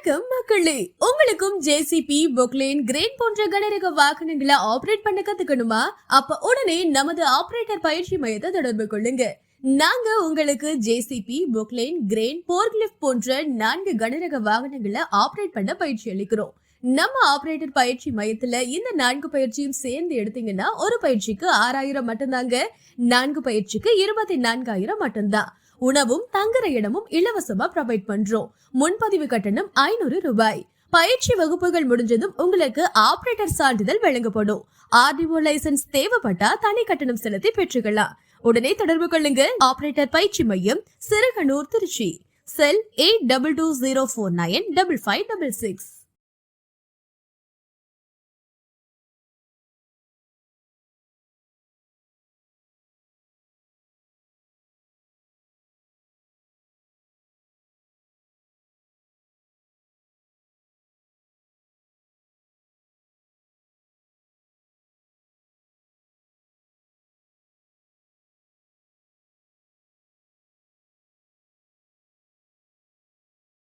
வணக்கம் மக்களே, உங்களுக்கும் ஜேசிபி, பொக்லைன், கிரேன் போன்ற கனரக வாகனங்களை ஆபரேட் பண்ண கத்துக்கணுமா? அப்ப உடனே நமது ஆபரேட்டர் பயிற்சி மையத்தை தொடர்பு கொள்ளுங்க. நாங்க உங்களுக்கு ஜேசிபி, பொக்லைன், கிரேன், போர்க்லிஃப்ட் போன்ற 4 கனரக வாகனங்களை ஆபரேட் பண்ண பயிற்சி அளிக்கிறோம். நம்ம ஆபரேட்டர் பயிற்சி மையத்துல இந்த 4 பயிற்சியும் சேர்ந்து எடுத்தீங்கன்னா ஒரு பயிற்சிக்கு 6000 மட்டும்தாங்க. 4 பயிற்சிக்கு 24000 மட்டும்தான். உணவும் தங்குற இடமும் இலவசமா ப்ரொவைட் பண்றோம். முன்பதிவு கட்டணம் 500 ரூபாய். பயிற்சி வகுப்புகள் முடிஞ்சதும் உங்களுக்கு ஆபரேட்டர் சான்றிதழ் வழங்கப்படும். ஆர்டிஓ லைசன்ஸ் தேவைப்பட்டா தனி கட்டணம் செலுத்தி பெற்றுக்கலாம். உடனே தொடர்பு கொள்ளுங்க. ஆபரேட்டர் பயிற்சி மையம், சிறுகனூர், திருச்சி. செல் 8220495566.